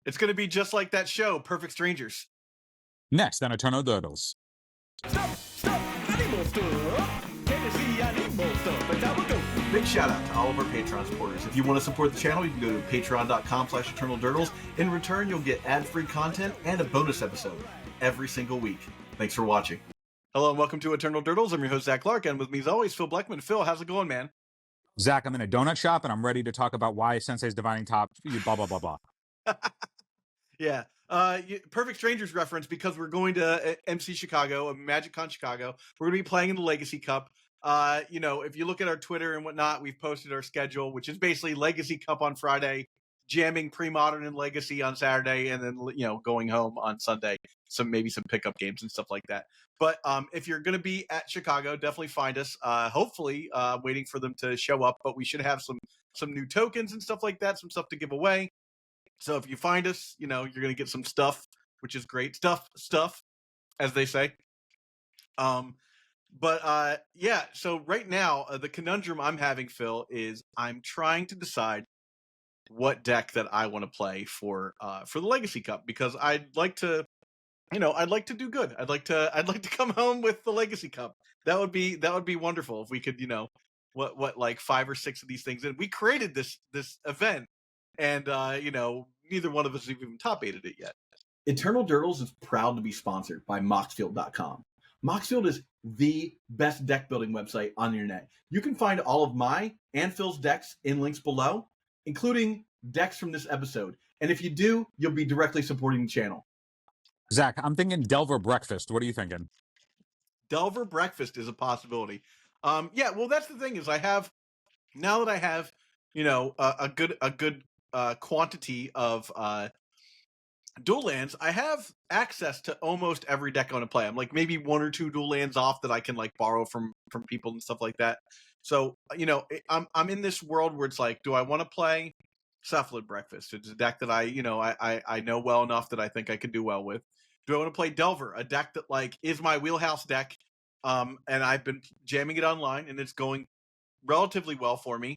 It's going to be just like that show, Perfect Strangers. Next on Eternal Turtles. Stop, I need more stuff. Can you see I need more stuff? But now we go. Big shout out to all of our Patreon supporters. If you want to support the channel, you can go to patreon.com/EternalDurtles. In return, you'll get ad-free content and a bonus episode every single week. Thanks for watching. Hello and welcome to Eternal Durdles. I'm your host, Zach Clark, and with me as always, Phil Bleckman. Phil, how's it going, man? Zach, I'm in a donut shop, and I'm ready to talk about why Sensei's Divining Top, blah, blah, blah, blah. Yeah. Perfect Strangers reference, because we're going to MCCHICAGO, a Magic Con Chicago. We're going to be playing in the Legacy Cup. If you look at our Twitter and whatnot, we've posted our schedule, which is basically Legacy Cup on Friday, jamming Pre-Modern and Legacy on Saturday, and then, going home on Sunday. Maybe some pickup games and stuff like that. But if you're going to be at Chicago, definitely find us. Hopefully, waiting for them to show up, but we should have some new tokens and stuff like that, some stuff to give away. So if you find us, you're going to get some stuff, which is great stuff, as they say. So right now, the conundrum I'm having, Phil, is I'm trying to decide what deck that I want to play for the Legacy Cup, because I'd like to do good. I'd like to come home with the Legacy Cup. That would be wonderful if we could, what like 5 or 6 of these things. And we created this event, and neither one of us have even top-8'd it yet. Eternal Durdles is proud to be sponsored by Moxfield.com. Moxfield is the best deck building website on the internet. You can find all of my and Phil's decks in links below, including decks from this episode. And if you do, you'll be directly supporting the channel. Zach, I'm thinking Delver Breakfast. What are you thinking? Delver Breakfast is a possibility. Well, that's the thing, is now that I have, a good quantity of dual lands, I have access to almost every deck I want to play. I'm like maybe 1 or 2 dual lands off that I can like borrow from people and stuff like that. So, I'm in this world where it's like, do I want to play Cephalid Breakfast? It's a deck that I know well enough that I think I could do well with. Do I want to play Delver, a deck that like is my wheelhouse deck, and I've been jamming it online and it's going relatively well for me.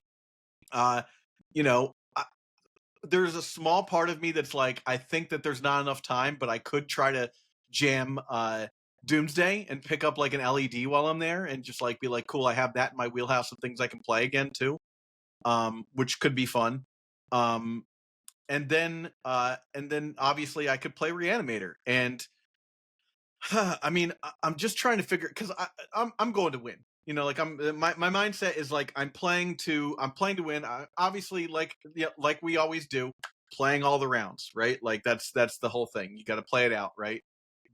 There's a small part of me that's like, I think that there's not enough time, but I could try to jam Doomsday and pick up like an LED while I'm there and just like be like, cool, I have that in my wheelhouse of things I can play again too, which could be fun. And then obviously I could play Reanimator, and I mean, I'm just trying to figure, because I'm going to win. My mindset is like, I'm playing to win. Obviously, like we always do, playing all the rounds, right? Like that's the whole thing. You got to play it out, right?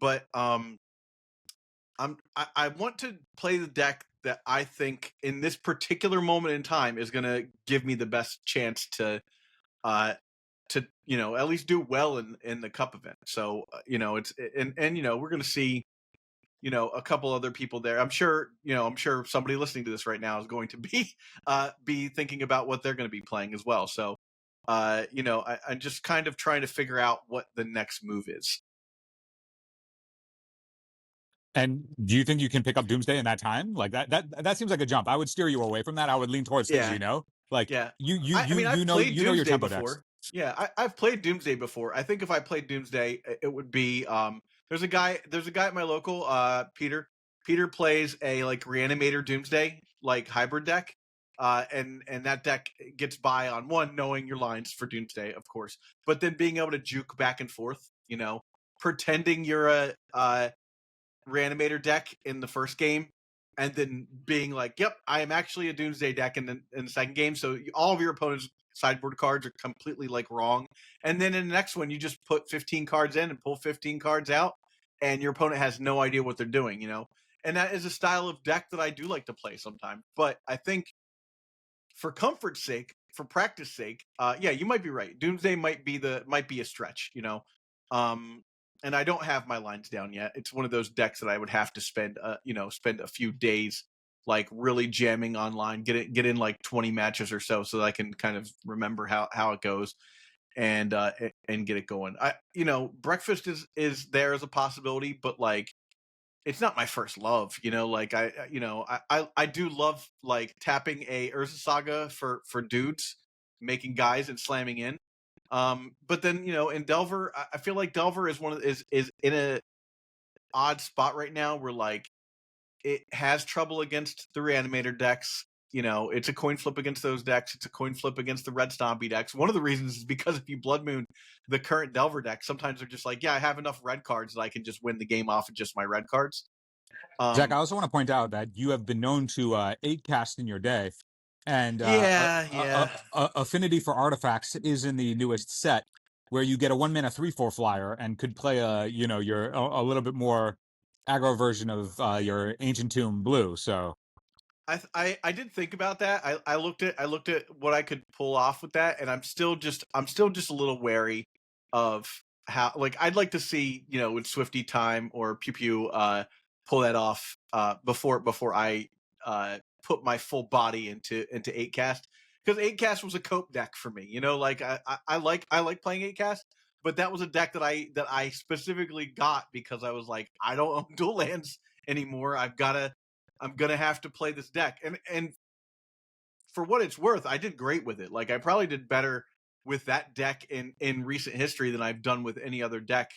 But I want to play the deck that I think in this particular moment in time is going to give me the best chance to at least do well in the cup event. So it's we're going to see a couple other people there. I'm sure somebody listening to this right now is going to be thinking about what they're going to be playing as well. So I'm just kind of trying to figure out what the next move is. And do you think you can pick up Doomsday in that time? Like that seems like a jump. I would steer you away from that. I would lean towards things, like yeah. you know your tempo decks. Yeah, I've played Doomsday before. I think if I played Doomsday, it would be there's a guy at my local, Peter. Peter plays a like Reanimator Doomsday like hybrid deck, and that deck gets by on one, knowing your lines for Doomsday, of course, but then being able to juke back and forth, pretending you're a Reanimator deck in the first game, and then being like, yep, I am actually a Doomsday deck in the second game. So all of your opponent's sideboard cards are completely like wrong. And then in the next one, you just put 15 cards in and pull 15 cards out, and your opponent has no idea what they're doing, And that is a style of deck that I do like to play sometimes. But I think for comfort's sake, for practice sake, you might be right. Doomsday might be a stretch, and I don't have my lines down yet. It's one of those decks that I would have to spend a few days like really jamming online, get in like 20 matches or so that I can kind of remember how it goes and get it going. Breakfast is there as a possibility, but like it's not my first love, like I do love like tapping a Urza Saga for dudes, making guys and slamming in. But then in Delver, I feel like Delver is is in a odd spot right now where like it has trouble against the Reanimator decks. It's a coin flip against those decks. It's a coin flip against the Red Stompy decks. One of the reasons is because if you Blood Moon the current Delver deck, sometimes they're just like, yeah, I have enough red cards that I can just win the game off of just my red cards. Zach, I also want to point out that you have been known to 8-cast in your day, and Yeah. Affinity for Artifacts is in the newest set, where you get a 1-mana 3/4 flyer and could play a little bit more aggro version of your Ancient Tomb blue. So I did think about that. I looked at what I could pull off with that, and I'm still just a little wary of how, like, I'd like to see with Swifty Time or Pew Pew pull that off before I put my full body into 8-cast, because 8-cast was a cope deck for me. Like I like playing 8-cast, but that was a deck that I specifically got because I was like, I don't own dual lands anymore. I'm gonna have to play this deck, and for what it's worth, I did great with it. Like, I probably did better with that deck in recent history than I've done with any other deck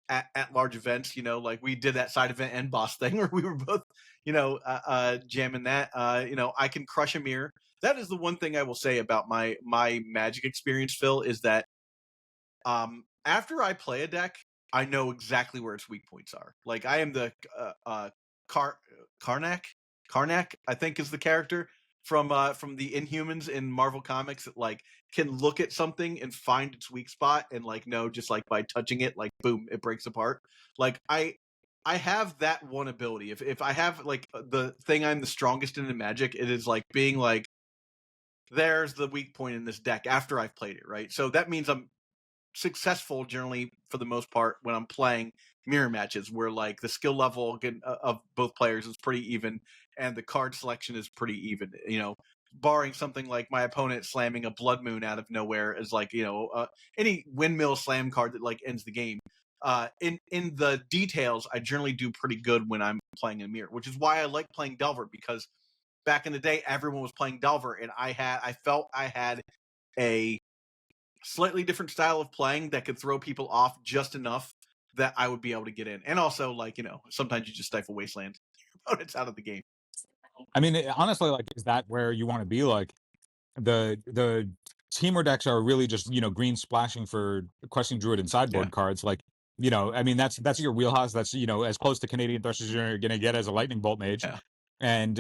at large events. Like we did that side event and boss thing where we were both jamming that. I can crush a mirror. That is the one thing I will say about my Magic experience, Phil, is that after I play a deck, I know exactly where its weak points are. Like, I am the Karnak, I think, is the character from the Inhumans in Marvel Comics that like can look at something and find its weak spot and like know, just like by touching it, like boom, it breaks apart. Like I have that one ability. If I have like the thing I'm the strongest in Magic, it is like being like, there's the weak point in this deck after I've played it, right? So that means I'm successful generally for the most part when I'm playing mirror matches where like the skill level of both players is pretty even and the card selection is pretty even. Barring something like my opponent slamming a Blood Moon out of nowhere is like any windmill slam card that like ends the game. In the details, I generally do pretty good when I'm playing in a mirror, which is why I like playing Delver, because back in the day everyone was playing Delver and I felt I had a slightly different style of playing that could throw people off just enough that I would be able to get in. And also, like, sometimes you just stifle Wasteland opponents out of the game. I mean, honestly, like, is that where you want to be? Like, the teamer decks are really just green splashing for Questing Druid and sideboard cards. Like, I mean, that's your wheelhouse. That's as close to Canadian Thrust as you're gonna get as a Lightning Bolt mage. Yeah. And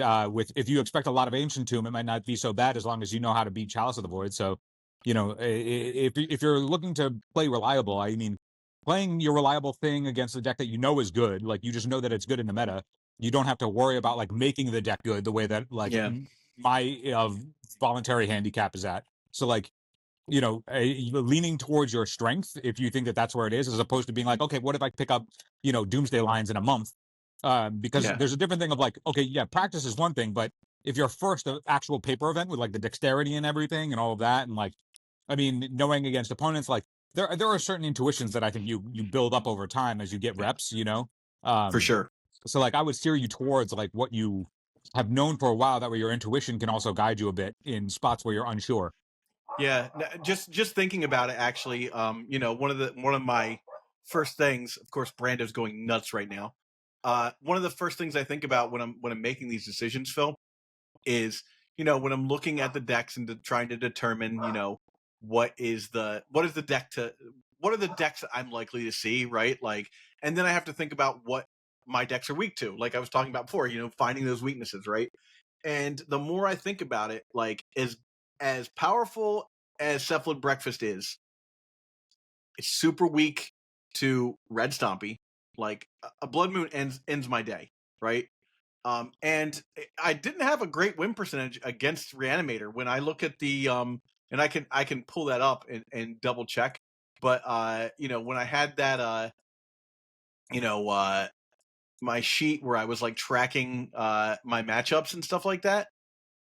if you expect a lot of Ancient Tomb, it might not be so bad as long as you know how to beat Chalice of the Void. So, if you're looking to play reliable, I mean, playing your reliable thing against a deck that you know is good, like you just know that it's good in the meta. You don't have to worry about like making the deck good the way that like my voluntary handicap is at. So like, leaning towards your strength if you think that that's where it is, as opposed to being like, okay, what if I pick up Doomsday Lines in a month? Because there's a different thing of like, okay, yeah, practice is one thing, but if your first actual paper event with like the dexterity and everything and all of that, and like, I mean, knowing against opponents, like there are certain intuitions that I think you build up over time as you get reps, For sure. So like I would steer you towards like what you have known for a while, that way your intuition can also guide you a bit in spots where you're unsure. Yeah, just thinking about it, actually, one of my first things, of course, Brando's going nuts right now. One of the first things I think about when I'm making these decisions, Phil, is when I'm looking at the decks and trying to determine what are the decks that I'm likely to see, right? Like, and then I have to think about what my decks are weak to, like I was talking about before, finding those weaknesses, right? And the more I think about it, like, as powerful as Cephalid Breakfast is, it's super weak to Red Stompy. Like, a Blood Moon ends my day, right? And I didn't have a great win percentage against Reanimator. When I look at the and I can pull that up and double check. But when I had that my sheet where I was like tracking my matchups and stuff like that,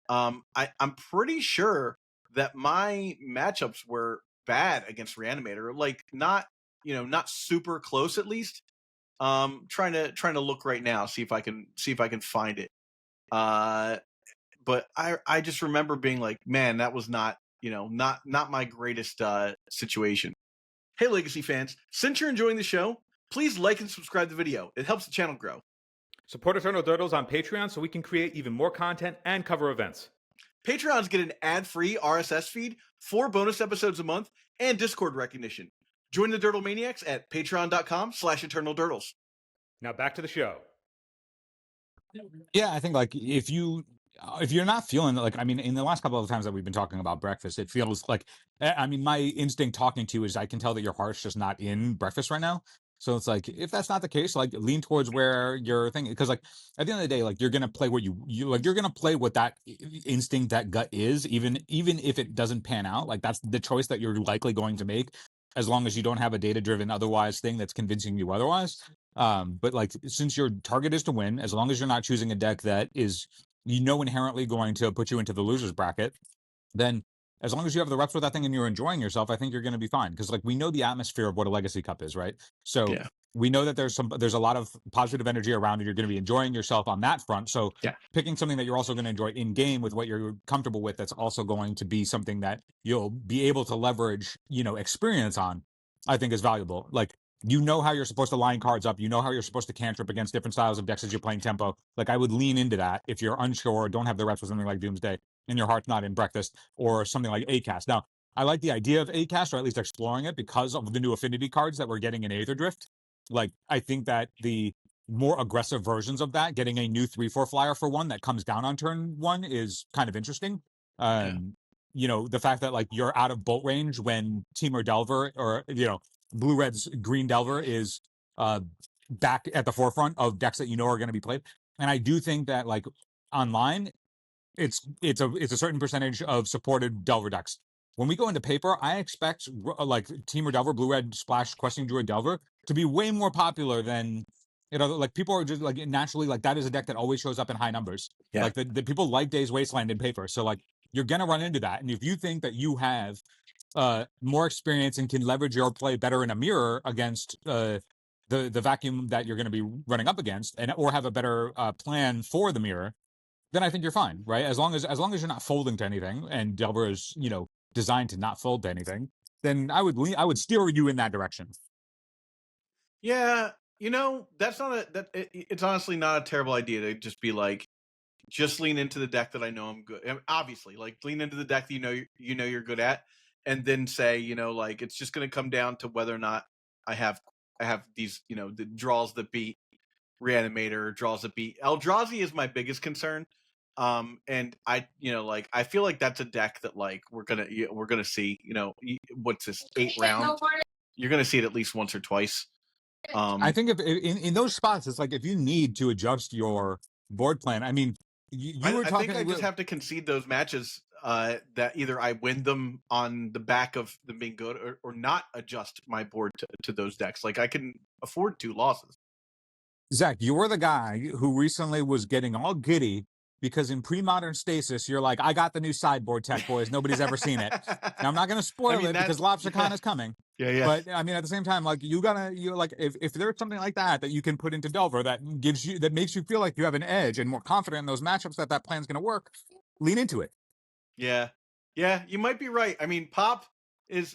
I'm pretty sure that my matchups were bad against Reanimator. Like, not super close, at least. Trying to look right now, see if I can find it. But I just remember being like, man, that was not not my greatest situation. Hey, Legacy fans, since you're enjoying the show, please like and subscribe to the video. It helps the channel grow. Support Eternal Turtles on Patreon so we can create even more content and cover events. Patreons get an ad-free RSS feed, 4 bonus episodes a month, and Discord recognition. Join the Dirtle Maniacs at patreon.com/eternaldurtles. Now back to the show. Yeah, I think like if you're not feeling like, I mean, in the last couple of times that we've been talking about breakfast, it feels like, I mean, my instinct talking to you is I can tell that your heart's just not in breakfast right now. So it's like, if that's not the case, like lean towards where you're thinking, because like at the end of the day, like you're gonna play what you like, you're gonna play what that instinct, that gut is, even if it doesn't pan out. Like that's the choice that you're likely going to make, as long as you don't have a data driven otherwise thing that's convincing you otherwise. But like, since your target is to win, as long as you're not choosing a deck that is inherently going to put you into the losers bracket, then as long as you have the reps with that thing and you're enjoying yourself, I think you're going to be fine. Because like we know the atmosphere of what a Legacy Cup is, right? So Yeah. we know that there's a lot of positive energy around it. You're going to be enjoying yourself on that front. So Yeah. picking something that you're also going to enjoy in game with what you're comfortable with, that's also going to be something that you'll be able to leverage, experience on, I think is valuable. Like, how you're supposed to line cards up. How you're supposed to cantrip against different styles of decks as you're playing tempo. Like, I would lean into that if you're unsure or don't have the reps with something like Doomsday and your heart's not in breakfast, or something like ACAST. Now, I like the idea of ACAST, or at least exploring it, because of the new affinity cards that we're getting in Aether Drift. Like, I think that the more aggressive versions of that, getting a new 3/4 flyer for one that comes down on turn 1 is kind of interesting. The fact that like you're out of bolt range when Temur Delver, or Blue Red's Green Delver is back at the forefront of decks that are going to be played. And I do think that like online, it's a certain percentage of supported Delver decks. When we go into paper, I expect like Temur Delver, Blue Red Splash, Questing Druid Delver to be way more popular than like people are just like naturally, like that is a deck that always shows up in high numbers. Yeah. Like the people like Days Wasteland in paper, so like you're gonna run into that. And if you think that you have more experience and can leverage your play better in a mirror against the vacuum that you're going to be running up against, or have a better plan for the mirror, then I think you're fine, right? As long as you're not folding to anything, and Delver is designed to not fold to anything, then I would steer you in that direction. Yeah, that's it's honestly not a terrible idea to just be like, just lean into the deck that I know I'm good. And obviously, like lean into the deck that you're good at, and then say, like it's just going to come down to whether or not I have these, the draws that beat Reanimator, draws that beat Eldrazi is my biggest concern. And I, like I feel like that's a deck that like we're gonna see. What's this 8 rounds? You're gonna see it at least once or twice. I think if in those spots, it's like if you need to adjust your board plan. I mean, you were talking. I think I just have to concede those matches that either I win them on the back of them being good, or not adjust my board to those decks. Like I can afford 2 losses. Zach, you were the guy who recently was getting all giddy because in pre-modern Stasis, you're like, I got the new sideboard tech, boys. Nobody's ever seen it. Now, I'm not going to spoil it because Lobstercon is coming. Yeah. But I mean, at the same time, like you're like, if there's something like that you can put into Delver that makes you feel like you have an edge and more confident in those matchups that plan's going to work, lean into it. Yeah, you might be right. I mean, Pop was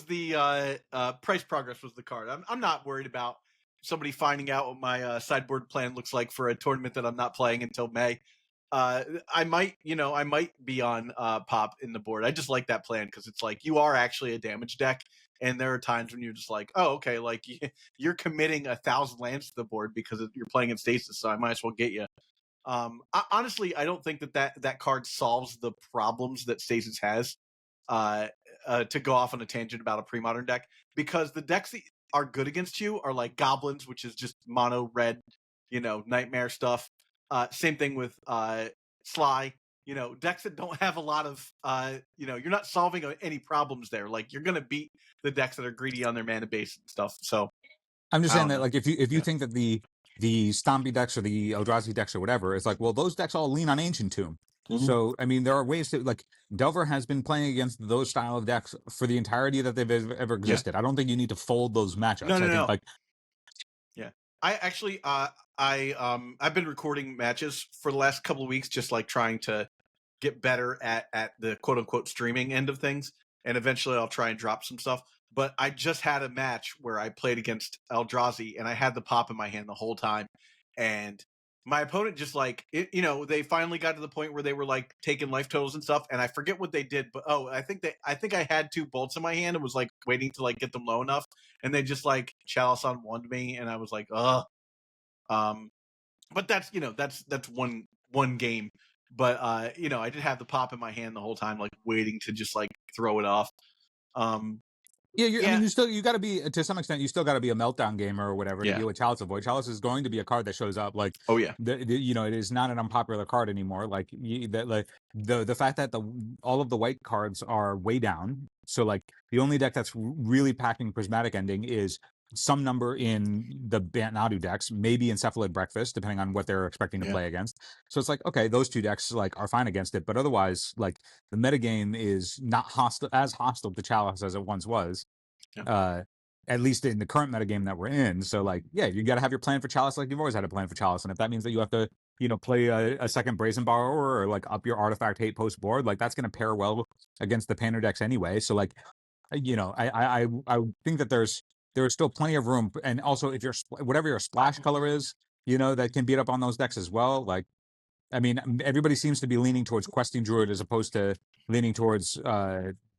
the price progress was the card. I'm not worried about somebody finding out what my sideboard plan looks like for a tournament that I'm not playing until May. I might be on Pop in the board. I just like that plan because it's like you are actually a damage deck, and there are times when you're just like, oh, okay, like you're committing 1,000 lands to the board because you're playing in Stasis, so I might as well get you. Honestly, I don't think that card solves the problems that Stasis has. To go off on a tangent about a pre-modern deck, because the decks that are good against you are like Goblins, which is just mono red, nightmare stuff. Same thing with Sly. Decks that don't have a lot of, you're not solving any problems there. Like you're gonna beat the decks that are greedy on their mana base and stuff. So I'm just saying that, like, if you think that the Stompy decks or the Eldrazi decks or whatever, it's like, well, those decks all lean on Ancient Tomb. Mm-hmm. So, I mean, there are ways to, like, Delver has been playing against those style of decks for the entirety that they've ever existed. Yeah. I don't think you need to fold those matchups. No. Like, yeah, I actually, I've been recording matches for the last couple of weeks, just like trying to get better at the quote unquote streaming end of things, and eventually I'll try and drop some stuff. But I just had a match where I played against Eldrazi, and I had the pop in my hand the whole time, and my opponent just like they finally got to the point where they were like taking life totals and stuff, and I forget what they did, but I think I had 2 bolts in my hand and was like waiting to like get them low enough, and they just like chalice on one me, and I was like, ugh. But that's that's one game. But I did have the pop in my hand the whole time, like waiting to just like throw it off. Yeah, I Yeah. mean, you got to be, to some extent, you still got to be a meltdown gamer or whatever to Yeah. deal with Chalice of Void. Chalice is going to be a card that shows up. Like, Oh yeah. it is not an unpopular card anymore. Like, the fact that all of the white cards are way down. So like the only deck that's really packing Prismatic Ending is some number in the Bant-Nadu decks, maybe Encephalid Breakfast, depending on what they're expecting to play against. So it's like, okay, those 2 decks like are fine against it, but otherwise, like the metagame is not hostile to Chalice as it once was. Yeah. At least in the current metagame that we're in. So like, yeah, you got to have your plan for Chalice like you've always had a plan for Chalice, and if that means that you have to play a second Brazen Borrower or like up your Artifact Hate post board, like that's going to pair well against the Painter decks anyway. So like, I think that there's still plenty of room, and also if you're whatever your splash color is, that can beat up on those decks as well. Like, I mean, everybody seems to be leaning towards Questing Druid as opposed to leaning towards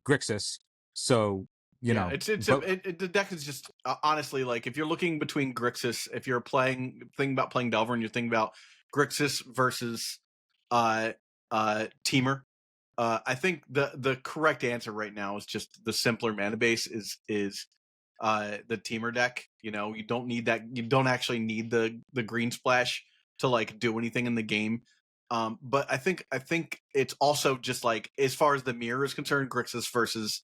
Grixis. So the deck is just honestly, like if you're looking between Grixis, if you're thinking about playing Delver, and you're thinking about Grixis versus Teamer, I think the correct answer right now is just the simpler mana base is the Teamer deck. You don't need that. You don't actually need the green splash to like do anything in the game. But I think it's also just like, as far as the mirror is concerned, Grixis versus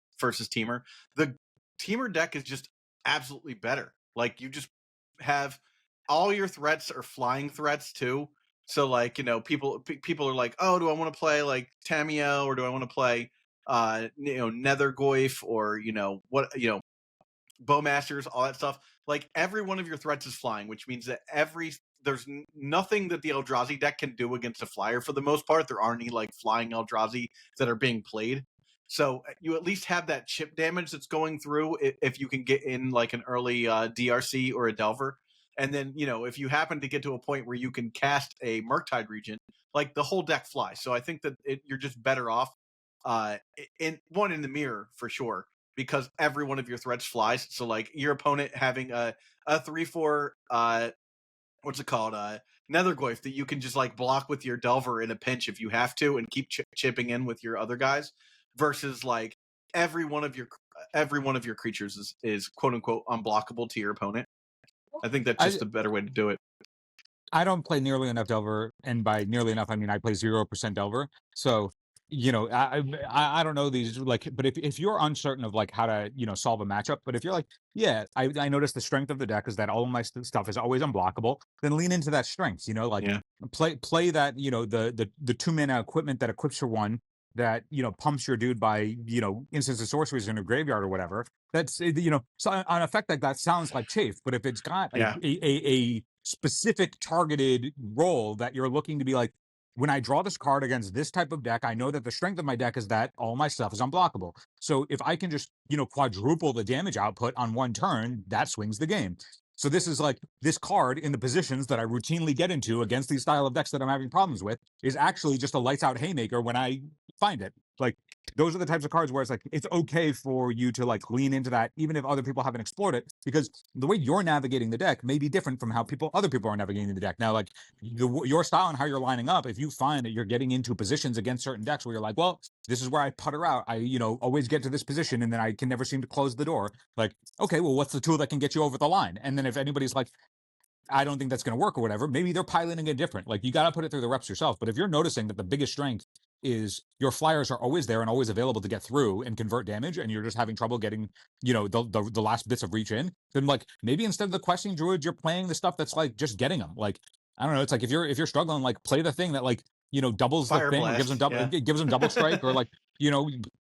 Teamer, the Teamer deck is just absolutely better. Like you just have all your threats are flying threats too. So like people are like, oh, do I want to play like Tamiyo, or do I want to play Nethergoyf, or what Bowmasters, all that stuff. Like every one of your threats is flying, which means that there's nothing that the Eldrazi deck can do against a flyer for the most part. There aren't any like flying Eldrazi that are being played. So you at least have that chip damage that's going through if you can get in like an early DRC or a Delver. And then, if you happen to get to a point where you can cast a Murktide Regent, like the whole deck flies. So I think that you're just better off in the mirror for sure, because every one of your threats flies. So like your opponent having a 3/4 what's it called Nethergoyf that you can just like block with your Delver in a pinch if you have to, and keep chipping in with your other guys, versus like every one of your creatures is quote unquote unblockable to your opponent. I think that's just a better way to do it. I don't play nearly enough Delver, and by nearly enough I mean I play 0% Delver. So I don't know these, like, but if you're uncertain of like how to solve a matchup, but if you're like, yeah, I notice the strength of the deck is that all of my stuff is always unblockable, then lean into that strength. Play that the 2 mana equipment that equips for 1 that pumps your dude by instants and sorceries in a graveyard or whatever. That's so on effect like that sounds like chafe, but if it's got a specific targeted role that you're looking to be like, when I draw this card against this type of deck, I know that the strength of my deck is that all my stuff is unblockable. So if I can just, quadruple the damage output on 1 turn, that swings the game. So this is like, this card in the positions that I routinely get into against these style of decks that I'm having problems with is actually just a lights out haymaker when I find it. Like, those are the types of cards where it's like, it's okay for you to like lean into that, even if other people haven't explored it, because the way you're navigating the deck may be different from how other people are navigating the deck. Now, like your style and how you're lining up, if you find that you're getting into positions against certain decks where you're like, well, this is where I putter out. I, always get to this position and then I can never seem to close the door. Like, okay, well, what's the tool that can get you over the line? And then if anybody's like, I don't think that's going to work or whatever, maybe they're piloting it different. Like, you got to put it through the reps yourself. But if you're noticing that the biggest strength is your flyers are always there and always available to get through and convert damage, and you're just having trouble getting, the last bits of reach in, then like maybe instead of the questing druid, you're playing the stuff that's like just getting them. Like, I don't know, it's like if you're struggling, like play the thing that like, doubles Fire the thing, blast, or gives them double strike, or like,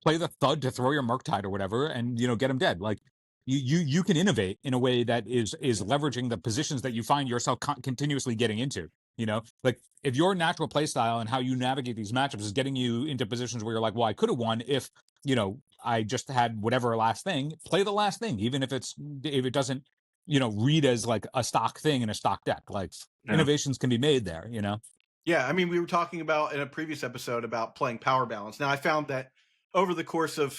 play the thud to throw your Murktide or whatever, and get them dead. Like, you can innovate in a way that is leveraging the positions that you find yourself continuously getting into. You know, like if your natural play style and how you navigate these matchups is getting you into positions where you're like, well, I could have won if, I just had whatever last thing, play the last thing, even if it doesn't, read as like a stock thing in a stock deck. Like innovations can be made there, Yeah, I mean, we were talking about in a previous episode about playing power balance. Now, I found that over the course of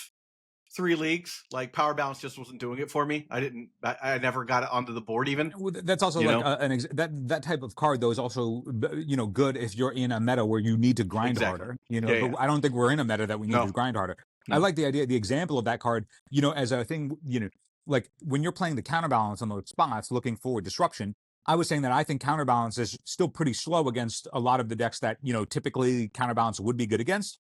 3 leagues, like power balance just wasn't doing it for me. I never got it onto the board even. Well, that's also like that type of card though is also good if you're in a meta where you need to grind Exactly. harder. Yeah, But I don't think we're in a meta that we need No. to grind harder. I No. like the idea, the example of that card, as a thing, like when you're playing the counterbalance on those spots, looking for disruption. I was saying that I think counterbalance is still pretty slow against a lot of the decks that typically counterbalance would be good against.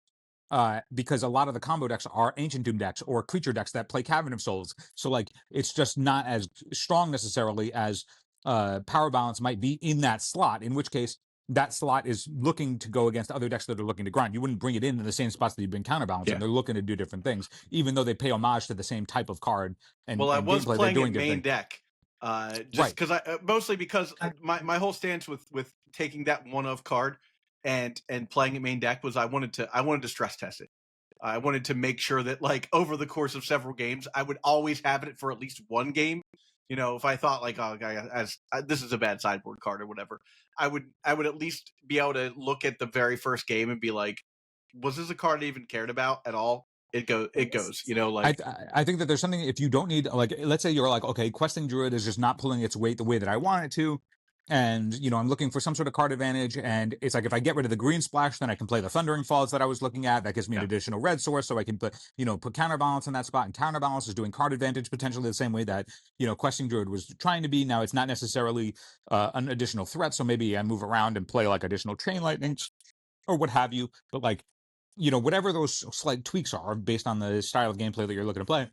Because a lot of the combo decks are Ancient Doom decks or creature decks that play Cavern of Souls. So like it's just not as strong necessarily as Power Balance might be in that slot, in which case that slot is looking to go against other decks that are looking to grind. You wouldn't bring it into the same spots that you've been counterbalancing. Yeah. They're looking to do different things, even though they pay homage to the same type of card and Well, I was gameplay. playing They're it doing main different deck, just because mostly because my whole stance with taking that one of card and playing it main deck was I wanted to stress test it. I wanted to make sure that like over the course of several games, I would always have it for at least one game. If I thought like, oh, this is a bad sideboard card or whatever, I would at least be able to look at the very first game and be like, was this a card I even cared about at all? It goes. Like I think that there's something if you don't need like let's say you're like okay, questing druid is just not pulling its weight the way that I want it to, and I'm looking for some sort of card advantage, and it's like if I get rid of the green splash, then I can play the Thundering Falls that I was looking at. That gives me an additional red source, so I can put counterbalance in that spot, and counterbalance is doing card advantage potentially the same way that questing druid was trying to be. Now it's not necessarily an additional threat, so maybe I move around and play like additional chain lightnings or what have you, but like whatever those slight tweaks are based on the style of gameplay that you're looking to play.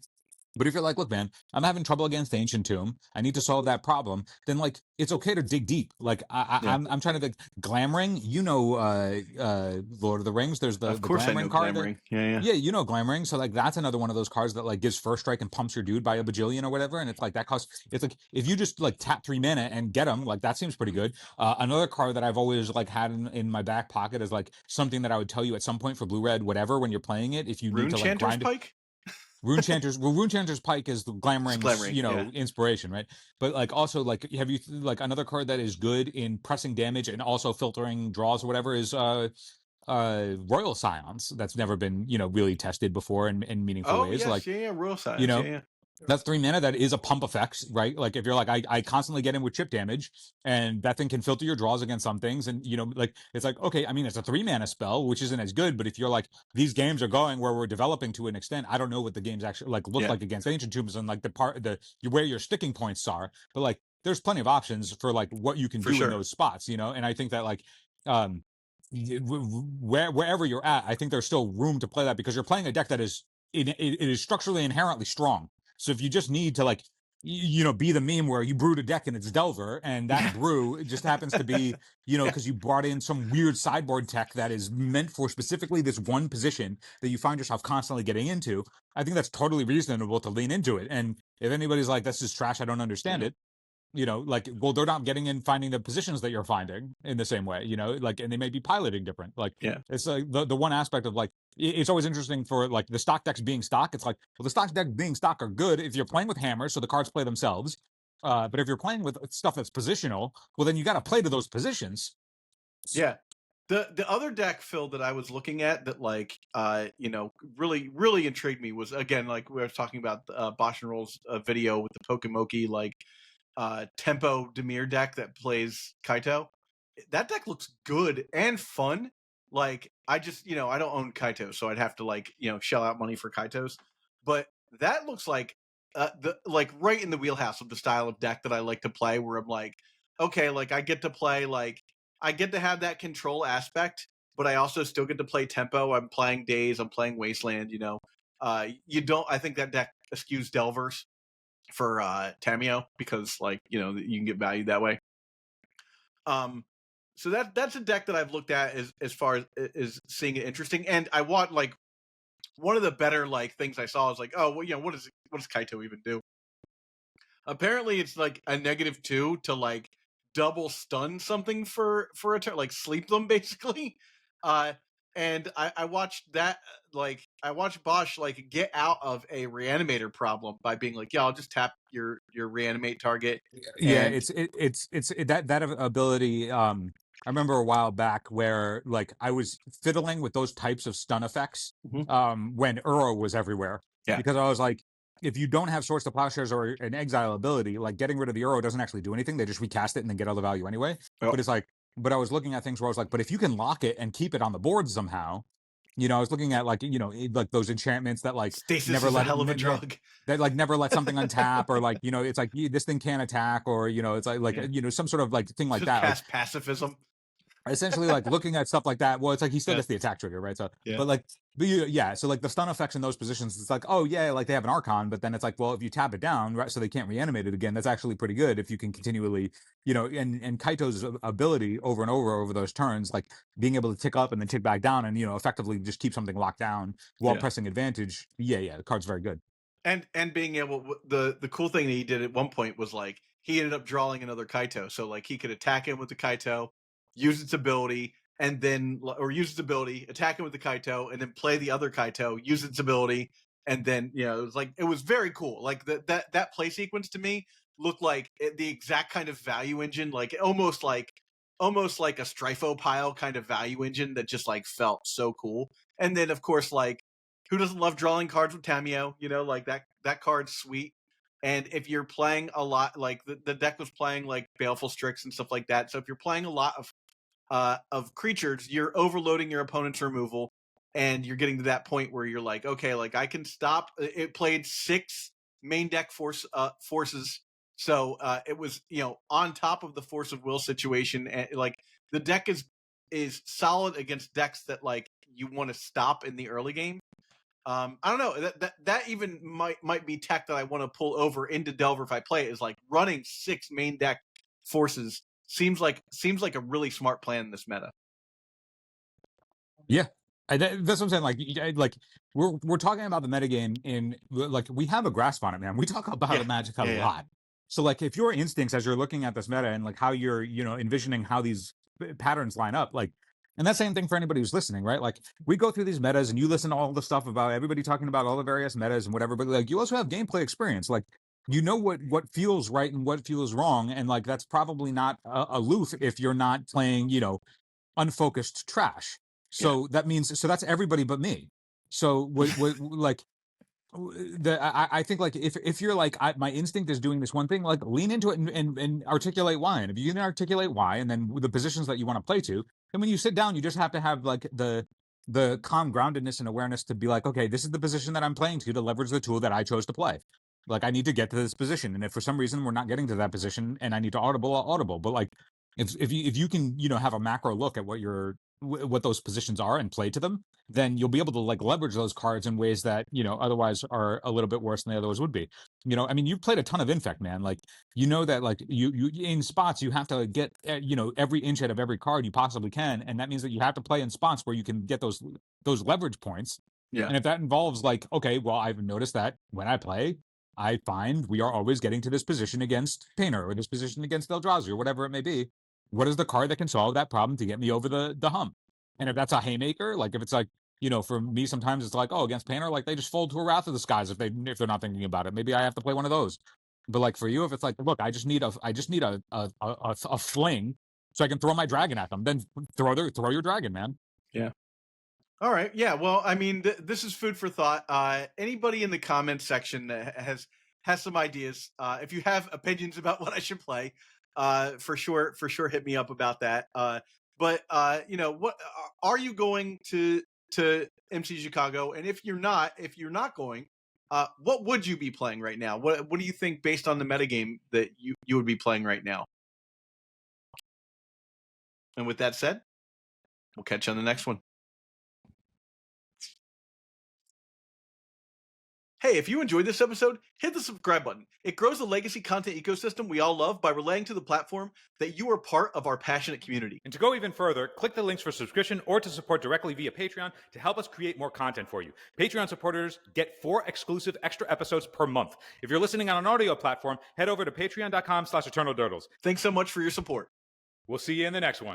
But if you're like, look, man, I'm having trouble against Ancient Tomb. I need to solve that problem. Then, like, it's okay to dig deep. Like, I'm trying to think. Glamring, Lord of the Rings. There's the Glamring card. Yeah. Glamring. So, like, that's another one of those cards that like gives first strike and pumps your dude by a bajillion or whatever. And it's like that costs. It's like if you just like tap 3 mana and get them, like that seems pretty good. Another card that I've always like had in my back pocket is like something that I would tell you at some point for blue red whatever when you're playing it. If you need to like grind Pike? Runechanter's Pike is the Glamring's, inspiration, right? But like also like have you like another card that is good in pressing damage and also filtering draws or whatever is Royal Scions that's never been really tested before in meaningful ways. Yes, like Royal Scions. That's 3 mana. That is a pump effect, right? Like if you're like, I constantly get in with chip damage, and that thing can filter your draws against some things, and like it's like okay, I mean it's a 3 mana spell, which isn't as good, but if you're like these games are going where we're developing to an extent, I don't know what the games actually like look like against Ancient Tombs and like where your sticking points are, but like there's plenty of options for like what you can do in those spots, and I think that like wherever you're at, I think there's still room to play that because you're playing a deck that is it is structurally inherently strong. So if you just need to like, be the meme where you brewed a deck and it's Delver, and that brew just happens to be, because you brought in some weird sideboard tech that is meant for specifically this one position that you find yourself constantly getting into, I think that's totally reasonable to lean into it. And if anybody's like, this is trash, I don't understand it, like, well, they're not getting in finding the positions that you're finding in the same way, like, and they may be piloting different. Like, it's like the one aspect of like, it's always interesting for like the stock decks being stock. It's like, well, the stock decks being stock are good if you're playing with hammers, so the cards play themselves. But if you're playing with stuff that's positional, well, then you got to play to those positions. Yeah. The other deck, Phil, that I was looking at that like really really intrigued me was again like we were talking about Bosch and Roll's video with the Pokemoki like tempo Dimir deck that plays Kaito. That deck looks good and fun. Like I just I don't own Kaito, so I'd have to like shell out money for Kaitos. But that looks like the like right in the wheelhouse of the style of deck that I like to play, where I'm like, okay, like I get to play like I get to have that control aspect, but I also still get to play tempo. I'm playing Days, I'm playing Wasteland. You don't. I think that deck eschews Delvers for Tameo because like you can get value that way. So that's a deck that I've looked at as far as seeing it interesting, and I want like one of the better like things I saw is like, oh well, what does Kaito even do? Apparently, it's like a -2 to like double stun something for a turn, like sleep them basically. And I watched that, like I watched Bosch like get out of a reanimator problem by being like, yeah, I'll just tap your reanimate target. Yeah, And that ability. I remember a while back where like I was fiddling with those types of stun effects Mhm. when Uro was everywhere. Yeah. Because I was like, if you don't have Source to Plowshares or an Exile ability, like getting rid of the Uro doesn't actually do anything. They just recast it and then get all the value anyway. Oh. But it's like, but I was looking at things where I was like, but if you can lock it and keep it on the board somehow, I was looking at like like those enchantments that like Stasis never is a let hell of a it drug. that like never let something untap, or like it's like this thing can't attack, or it's like Yeah. some sort of like thing like Just that, like cast pacifism. essentially like looking at stuff like that. Well, it's like he still Yeah. gets the attack trigger, right? So Yeah. but yeah, so like the stun effects in those positions, it's like, oh yeah, like they have an Archon, but then it's like, well, if you tap it down, right, so they can't reanimate it again, that's actually pretty good if you can continually, and Kaito's ability over and over those turns, like being able to tick up and then tick back down and effectively just keep something locked down while Yeah. pressing advantage. Yeah, the card's very good. And being able, the cool thing that he did at one point was like he ended up drawing another Kaito, so like he could attack him with the Kaito, use its ability, and then or use its ability, attack him with the Kaito, and then play the other Kaito, use its ability, and then it was very cool. Like that play sequence to me looked like the exact kind of value engine, like almost like a Strifo pile kind of value engine that just like felt so cool. And then of course like who doesn't love drawing cards with Tamio? Like that card's sweet. And if you're playing a lot, like the deck was playing like Baleful Strix and stuff like that. So if you're playing a lot of creatures, you're overloading your opponent's removal, and you're getting to that point where you're like, okay, like I can stop. It played 6 main deck forces, so it was on top of the Force of Will situation, and like the deck is solid against decks that like you want to stop in the early game. I don't know, that even might be tech that I want to pull over into Delver if I play it, is like running 6 main deck forces seems like a really smart plan in this meta. Yeah, that's what I'm saying. Like we're talking about the metagame in like we have a grasp on it, man. We talk about the Magic a lot. So like if your instincts as you're looking at this meta and like how you're envisioning how these patterns line up, like, and that same thing for anybody who's listening, right? Like we go through these metas and you listen to all the stuff about everybody talking about all the various metas and whatever, but like you also have gameplay experience. Like what feels right and what feels wrong, and like that's probably not aloof if you're not playing unfocused trash. So that means that's everybody but me. So like I think like if you're like my instinct is doing this one thing, like lean into it and articulate why. And if you can articulate why, and then the positions that you want to play to, then when you sit down, you just have to have like the calm groundedness and awareness to be like, okay, this is the position that I'm playing to leverage the tool that I chose to play. Like I need to get to this position, and if for some reason we're not getting to that position and I need to audible, I'll audible. But like if you can have a macro look at what those positions are and play to them, then you'll be able to like leverage those cards in ways that otherwise are a little bit worse than they otherwise would be. I mean, you've played a ton of Infect, man. Like that like you in spots you have to get every inch out of every card you possibly can, and that means that you have to play in spots where you can get those leverage points. Yeah. And if that involves like, okay, well, I've noticed that when I play, I find we are always getting to this position against Painter or this position against Eldrazi or whatever it may be. What is the card that can solve that problem to get me over the hump? And if that's a haymaker, like if it's like, for me, sometimes it's like, oh, against Painter, like they just fold to a Wrath of the Skies if they're not thinking about it. Maybe I have to play one of those. But like for you, if it's like, look, I just need a fling so I can throw my dragon at them, then throw your dragon, man. Yeah. All right. Yeah. Well, I mean, this is food for thought. Anybody in the comments section that has some ideas, if you have opinions about what I should play, for sure hit me up about that. But what are you going to MC Chicago? And if you're not going, what would you be playing right now? What do you think based on the metagame that you would be playing right now? And with that said, we'll catch you on the next one. Hey, if you enjoyed this episode, hit the subscribe button. It grows the legacy content ecosystem we all love by relaying to the platform that you are part of our passionate community. And to go even further, click the links for subscription or to support directly via Patreon to help us create more content for you. Patreon supporters get 4 exclusive extra episodes per month. If you're listening on an audio platform, head over to patreon.com/eternaldurdles. Thanks so much for your support. We'll see you in the next one.